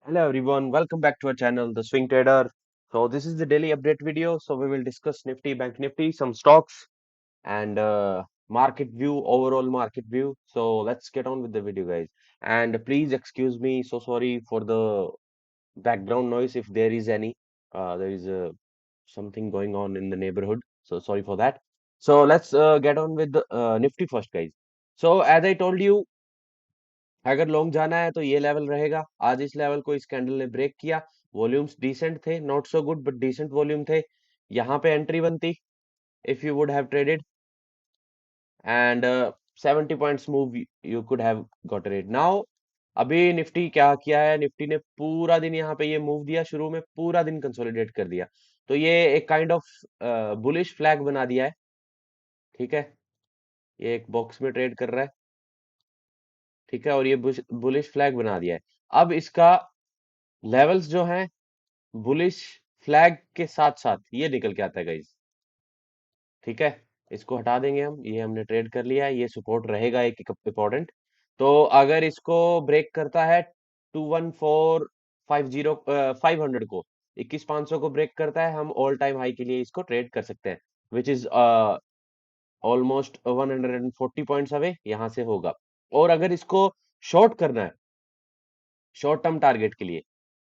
Hello everyone, welcome back to our channel, The Swing Trader. So this is the daily update video. So we will discuss Nifty, Bank Nifty, some stocks and market view, overall market view. So let's get on with the video, guys. And please excuse me. So sorry for the background noise if there is any. There is something going on in the neighborhood. So sorry for that. So let's get on with the Nifty first, guys. So as I told you, अगर long जाना है तो ये level रहेगा। आज इस level को इस कैंडल ने ब्रेक किया। वॉल्यूम्स डिसेंट थे, not so good but decent volume थे। यहाँ पे एंट्री बनती if you would have traded and 70 points move you could have got it now. अभी निफ्टी क्या किया है, निफ्टी ने पूरा दिन यहाँ पे ये मूव दिया, शुरू में पूरा दिन कंसोलिडेट कर दिया। तो ये एक काइंड ऑफ बुलिश फ्लैग बना दिया है। ठीक है, ये एक बॉक्स में ट्रेड कर रहा है। ठीक है, और ये बुलिश फ्लैग बना दिया है। अब इसका लेवल्स जो हैं बुलिश फ्लैग के साथ साथ ये निकल के आता है गाइस। ठीक है, इसको हटा देंगे हम, ये हमने ट्रेड कर लिया है, ये सपोर्ट रहेगा एक इंपॉर्टेंट। तो अगर इसको ब्रेक करता है 21450 500 को, 21500 को ब्रेक करता है, हम ऑल टाइम हाई के लिए इसको ट्रेड कर सकते हैं, which is almost 140 points away यहाँ से होगा। और अगर इसको शॉर्ट करना है शॉर्ट टर्म टारगेट के लिए,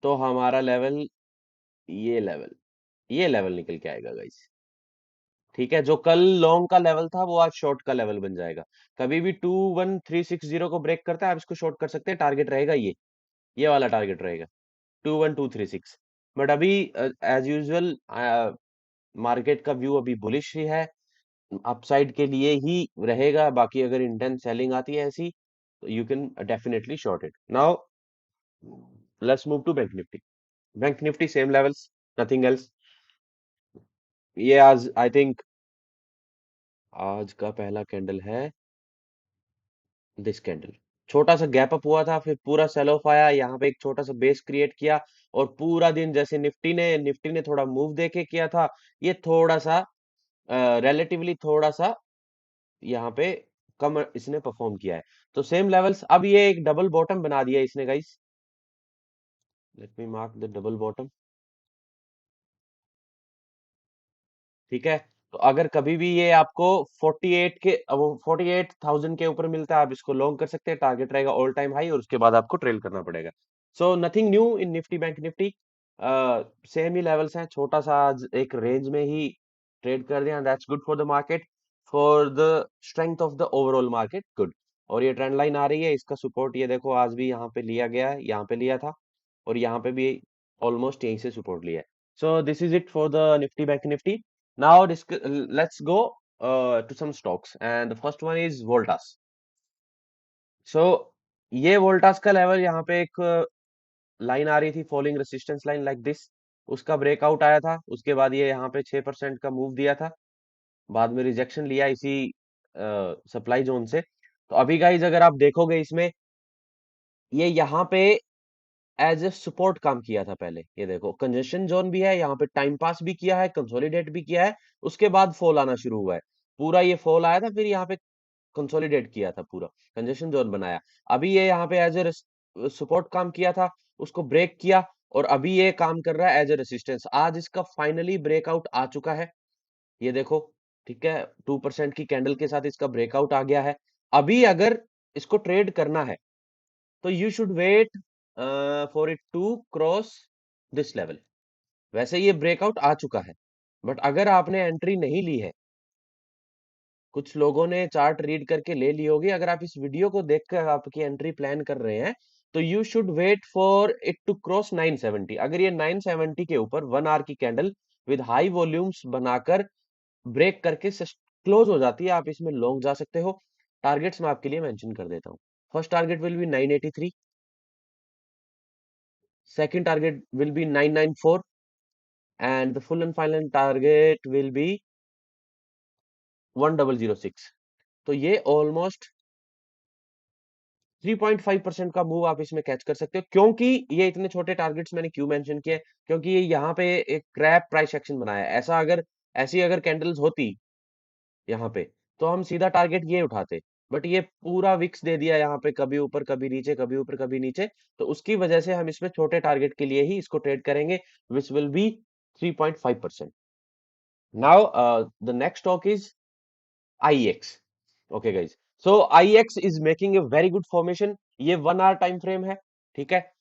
तो हमारा लेवल ये लेवल ये लेवल निकल के आएगा गाइस। ठीक है, जो कल लॉन्ग का लेवल था वो आज शॉर्ट का लेवल बन जाएगा। कभी भी 21360 को ब्रेक करता है, आप इसको शॉर्ट कर सकते हैं। टारगेट रहेगा ये वाला टारगेट रहेगा 21236। बट अभी एज यूजुअल मार्केट का व्यू अभी बुलिश ही है, अपसाइड के लिए ही रहेगा। बाकी अगर इंटेंस सेलिंग आती है ऐसी, तो you can definitely short it. Now let's move to bank Nifty. Bank Nifty same levels, nothing else. ये आज आई थिंक आज का पहला कैंडल है दिस कैंडल। छोटा सा गैप अप हुआ था, फिर पूरा सेल ऑफ आया, यहाँ पे एक छोटा सा बेस क्रिएट किया, और पूरा दिन जैसे निफ्टी ने थोड़ा मूव देके किया था, ये थोड़ा सा रिलेटिवली थोड़ा सा यहाँ पे कम इसने परफॉर्म किया है। तो सेम लेवल्स। अब ये एक डबल बॉटम बना दिया इसने guys. Let me mark the double bottom. ठीक है, तो अगर कभी भी ये आपको 48,000 के ऊपर मिलता है, आप इसको लॉन्ग कर सकते हैं। टारगेट रहेगा ऑल टाइम हाई, और उसके बाद आपको ट्रेल करना पड़ेगा। So nothing new in Nifty bank Nifty. Same he levels हैं, छोटा सा आज एक रेंज में ही ट्रेड कर दिया। That's good for the market, for the strength of the overall market, good. और ये ट्रेंड लाइन आ रही है, इसका सपोर्ट ये देखो आज भी यहाँ पे लिया गया है, यहाँ पे लिया था, और यहाँ पे भी ऑलमोस्ट यहीं से सपोर्ट लिया है। सो this is it for the Nifty bank Nifty. Now let's go to some stocks, and the first one is Voltas. So ये Voltas का लेवल, यहाँ पे एक लाइन आ रही थी, falling resistance line like this. उसका ब्रेकआउट आया था, उसके बाद ये यहाँ पे 6% का मूव दिया था, बाद में रिजेक्शन लिया इसी सप्लाई जोन से। तो अभी गाइज अगर आप देखोगे इसमें, ये यहाँ पे एज ए सपोर्ट काम किया था पहले। ये देखो कंजेशन जोन भी है, यहाँ पे टाइम पास भी किया है, कंसोलिडेट भी किया है, उसके बाद फॉल आना शुरू हुआ है। पूरा ये फॉल आया था, फिर यहाँ पे कंसोलिडेट किया था, पूरा कंजेशन जोन बनाया। अभी ये यहाँ पे एज ए सपोर्ट काम किया था, उसको ब्रेक किया, और अभी ये काम कर रहा है एज ए रेसिस्टेंस। आज इसका फाइनली ब्रेकआउट आ चुका है, ये देखो। ठीक है, 2% की कैंडल के साथ इसका ब्रेकआउट आ गया है। अभी अगर इसको ट्रेड करना है, तो you should wait for it to cross this level. वैसे ये ब्रेकआउट आ चुका है, बट अगर आपने एंट्री नहीं ली है, कुछ लोगों ने चार्ट रीड करके ले ली होगी, अगर आप इस वीडियो को देखकर आपकी एंट्री प्लान कर रहे हैं, तो you should wait for it to cross 970। अगर ये 970 के ऊपर 1 आवर की कैंडल विद हाई वॉल्यूम्स बनाकर ब्रेक करके क्लोज हो जाती है, आप इसमें लॉन्ग जा सकते हो। टारगेट्स मैं आपके लिए मेंशन कर देता हूँ। First target will B 983, second target will be 994, and the full and final target will be 1006। तो ये ऑलमोस्ट 3.5% का मूव आप इसमें कैच कर सकते हो। क्योंकि ये इतने छोटे टारगेट्स मैंने क्यों मेंशन किए, क्योंकि ये यहाँ पे एक क्रैप प्राइस एक्शन बनाया है। ऐसा अगर ऐसी अगर कैंडल्स होती यहाँ पे, तो हम सीधा टारगेट ये उठाते। बट ये पूरा विक्स दे दिया यहाँ पे, कभी ऊपर कभी नीचे, कभी ऊपर कभी नीचे। तो उसकी वजह से हम इसमें छोटे टारगेट के लिए ही इसको ट्रेड करेंगे, which will be 3.5%। Now the next stock is IEX। Okay guys, so IEX is making a very good formation. ये 1 आवर टाइम फ्रेम है, ठीक है।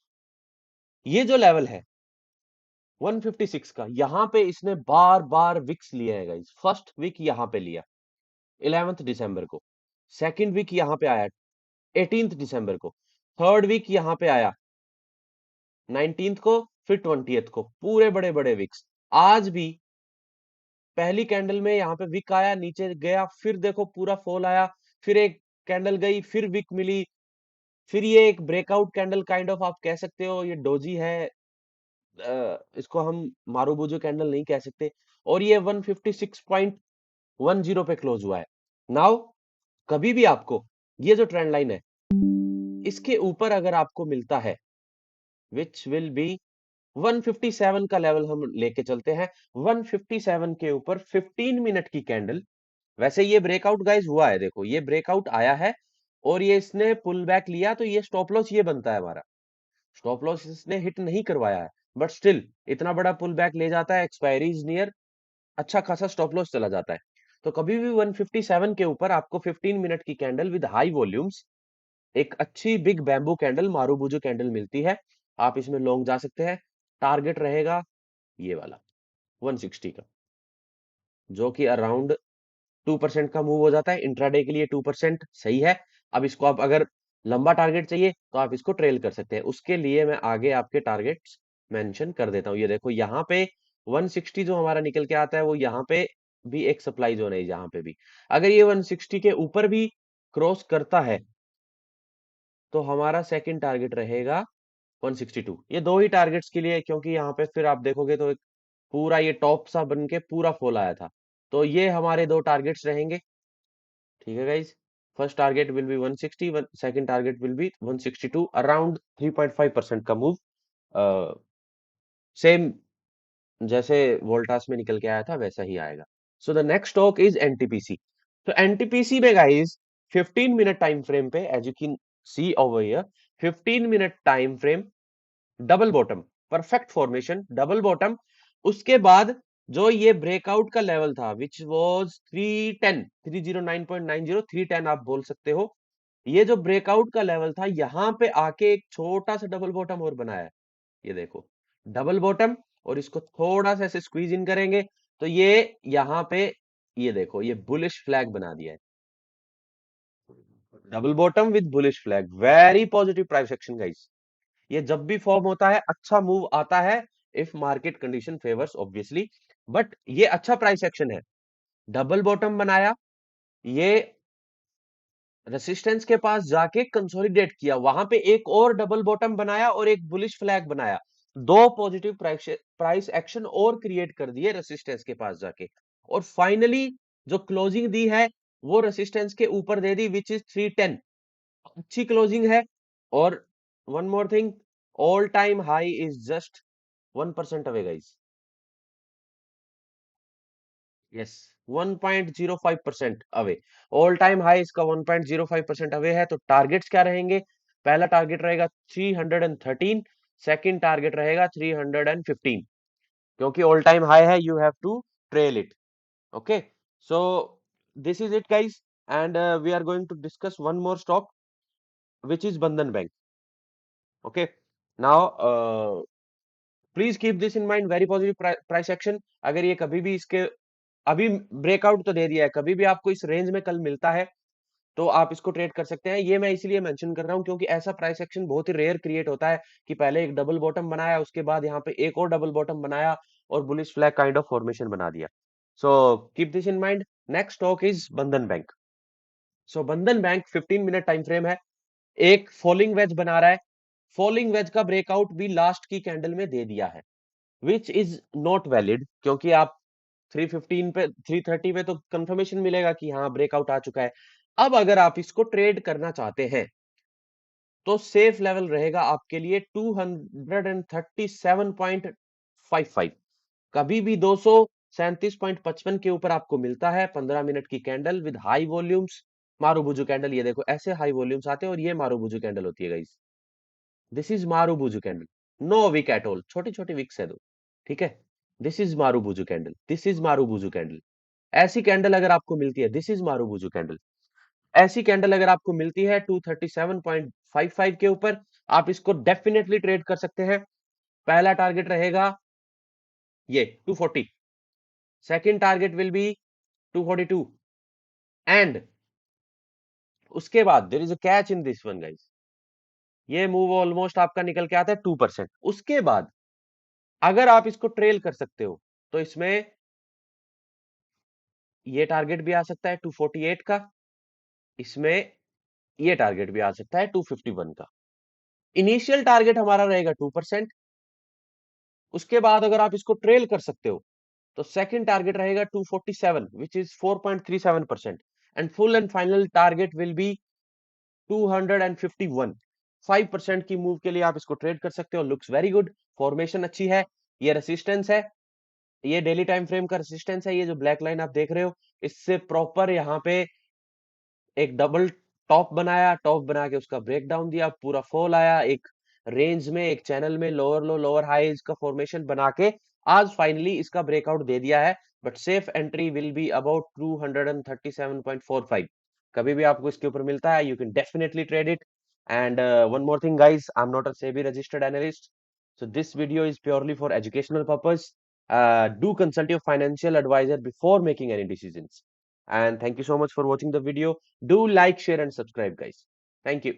ये जो लेवल है 156 का, यहाँ पे इसने बार बार विक्स लिया है गाइज। फर्स्ट विक यहाँ पे लिया 11 दिसंबर को, सेकंड वीक यहाँ पे आया 18 दिसंबर को, थर्ड वीक यहाँ पे आया 19 को, फिर 20 को, पूरे बड़े बड़े विक्स। आज भी पहली कैंडल में यहाँ पे विक आया, नीचे गया, फिर देखो पूरा फॉल आया, फिर एक कैंडल गई, फिर विक मिली, फिर ये एक ब्रेकआउट कैंडल काइंड ऑफ आप कह सकते हो, ये डोजी है। इसको हम मारुबुजो कैंडल नहीं कह सकते। और ये 156.10 पे क्लोज हुआ है। नाउ कभी भी आपको ये जो ट्रेंड लाइन है, इसके ऊपर अगर आपको मिलता है, विच विल बी 157 का लेवल हम लेके चलते हैं। 157 के ऊपर 15 मिनट की कैंडल, वैसे ये ब्रेकआउट गाइस हुआ है, देखो ये ब्रेकआउट आया है और ये इसने पुल बैक लिया, तो ये स्टॉप लॉस ये बनता है हमारा। स्टॉप लॉस इसने हिट नहीं करवाया है, बट स्टिल इतना बड़ा पुल बैक ले जाता है, एक्सपायरी इज नियर, अच्छा खासा स्टॉप लॉस चला जाता है। तो कभी भी 157 के ऊपर आपको 15 मिनट की कैंडल विद हाई वॉल्यूम्स, एक अच्छी बिग बैम्बू कैंडल, मारुबुजो कैंडल मिलती है, आप इसमें लॉन्ग जा सकते हैं। टारगेट रहेगा ये वाला 160 का, जो कि अराउंड 2% का मूव हो जाता है। इंट्राडे के लिए 2% सही है। अब इसको आप अगर लंबा टारगेट चाहिए तो आप इसको ट्रेल कर सकते हैं। उसके लिए मैं आगे आपके टारगेट्स मेंशन कर देता हूँ। ये देखो यहाँ पे 160 जो हमारा निकल के आता है, वो यहाँ पे भी एक सप्लाई जोन है। यहाँ पे भी अगर ये 160 के ऊपर भी क्रॉस करता है, तो हमारा सेकंड टारगेट रहेगा 162। ये दो ही टारगेट्स के लिए, क्योंकि यहाँ पे फिर आप देखोगे तो एक पूरा ये टॉप सा बन के पूरा फॉल आया था। तो ये हमारे दो टारगेट्स रहेंगे, ठीक है guys. First target will B 160, second target will B 162, around 3.5% का मूव, सेम जैसे वोल्टास में निकल के आया था वैसा ही आएगा। So the next stock is NTPC. तो एनटीपीसी में गाइज 15 मिनट टाइम फ्रेम पे, as you can see over here, 15 minute time frame, double bottom, perfect formation, double bottom. उसके बाद जो ये ब्रेकआउट का लेवल था, विच वॉज 310, 309.90, 310 आप बोल सकते हो। ये जो ब्रेकआउट का लेवल था, यहाँ पे आके एक छोटा सा डबल बॉटम और बनाया है। ये देखो डबल बॉटम, और इसको थोड़ा सा ऐसे स्क्वीज इन करेंगे तो ये यहाँ पे, ये देखो ये बुलिश फ्लैग बना दिया है। Double bottom with bullish flag, very positive price action guys. ये जब भी फॉर्म होता है अच्छा मूव आता है, if market condition favours obviously. But ये अच्छा प्राइस एक्शन है। डबल बॉटम बनाया, ये रेसिस्टेंस के पास जाके कंसोलिडेट किया, वहां पे एक और डबल बॉटम बनाया और एक बुलिश फ्लैग बनाया, दो पॉजिटिव प्राइस एक्शन और क्रिएट कर दिए रेसिस्टेंस के पास जाके। और फाइनली जो क्लोजिंग दी है, वो रेसिस्टेंस के ऊपर दे दी, विच इज 310, अच्छी क्लोजिंग है। और one more thing, all time high is just 1% away guys. Yes, 1.05% away, all time high इसका 1.05% अवे है। तो टारगेट्स क्या रहेंगे? पहला टारगेट रहेगा 313, सेकंड टारगेट रहेगा 315, क्योंकि ऑल टाइम हाई है, you have to trail it. Okay, so this is it guys, and we are going to discuss one more stock, which is Bandhan Bank. Okay, now please keep this in mind, very positive price action. अगर ये कभी भी इसके, अभी breakout तो दे दिया है, कभी भी आपको इस रेंज में कल मिलता है तो आप इसको ट्रेड कर सकते हैं। ये मैं इसलिए मेंशन कर रहा हूं क्योंकि ऐसा प्राइस एक्शन बहुत ही रेयर क्रिएट होता है कि पहले एक डबल बॉटम बनाया, उसके बाद यहाँ पे एक और डबल बॉटम बनाया और bullish flag kind of formation बना दिया। So keep this in mind. Next stock is बंधन बैंक। सो बंधन बैंक 15 मिनट टाइम फ्रेम है, एक फॉलिंग वेज बना रहा है। फॉलिंग वेज का ब्रेकआउट भी लास्ट की कैंडल में दे दिया है, विच इज नॉट वैलिड, क्योंकि आप 315 पे, 330 पे तो कंफर्मेशन मिलेगा कि हाँ ब्रेकआउट आ चुका है। अब अगर आप इसको ट्रेड करना चाहते हैं तो सेफ लेवल रहेगा आपके लिए 237.55। कभी भी 237.55 के ऊपर आपको मिलता है 15 मिनट की candle with high volumes, marubozu candle, ये देखो ऐसे हाई वॉल्यूम्स आते हैं और ये मारूबुजू कैंडल होती है guys. This is marubozu candle, no wick at all, छोटी छोटी विक्स है दो, ठीक है। This is marubozu candle, this is marubozu candle. ऐसी कैंडल अगर आपको मिलती है, दिस इज मारूबुजू कैंडल, ऐसी कैंडल अगर आपको मिलती है 237.55 के ऊपर, आप इसको डेफिनेटली ट्रेड कर सकते हैं। पहला टारगेट रहेगा ये 240, second target will be 242, and उसके बाद there is a catch in this one guys, ये मूव ऑलमोस्ट आपका निकल के आता है 2%। उसके बाद अगर आप इसको ट्रेल कर सकते हो तो इसमें ये टारगेट भी आ सकता है 248 का, इसमें ये टारगेट भी आ सकता है 251 का। इनिशियल टारगेट हमारा रहेगा 2%। उसके बाद अगर आप इसको ट्रेल कर सकते हो तो सेकंड टारगेट रहेगा 247 which is 4.37%, and full and final target will B 251। 5% की मूव के लिए आप इसको ट्रेड कर सकते हो। लुक्स वेरी गुड, फॉर्मेशन अच्छी है, ये रेसिस्टेंस है, ये डेली टाइम फ्रेम का रेसिस्टेंस है। ये जो ब्लैक लाइन आप देख रहे हो, इससे प्रॉपर यहाँ पे एक डबल टॉप बनाया, टॉप बना के उसका ब्रेक डाउन दिया, पूरा फॉल आया, एक रेंज में, एक चैनल में लोअर लो लोअर हाई इसका फॉर्मेशन बना के आज फाइनली इसका ब्रेकआउट दे दिया है। But safe entry will be about 237.45। कभी भी आपको इसके ऊपर मिलता है, you can definitely trade it. And one more thing guys, I am not a SEBI registered analyst, so this video is purely for educational purpose. Do consult your financial advisor before making any decisions. And thank you so much for watching the video. Do like, share, and subscribe, guys. Thank you.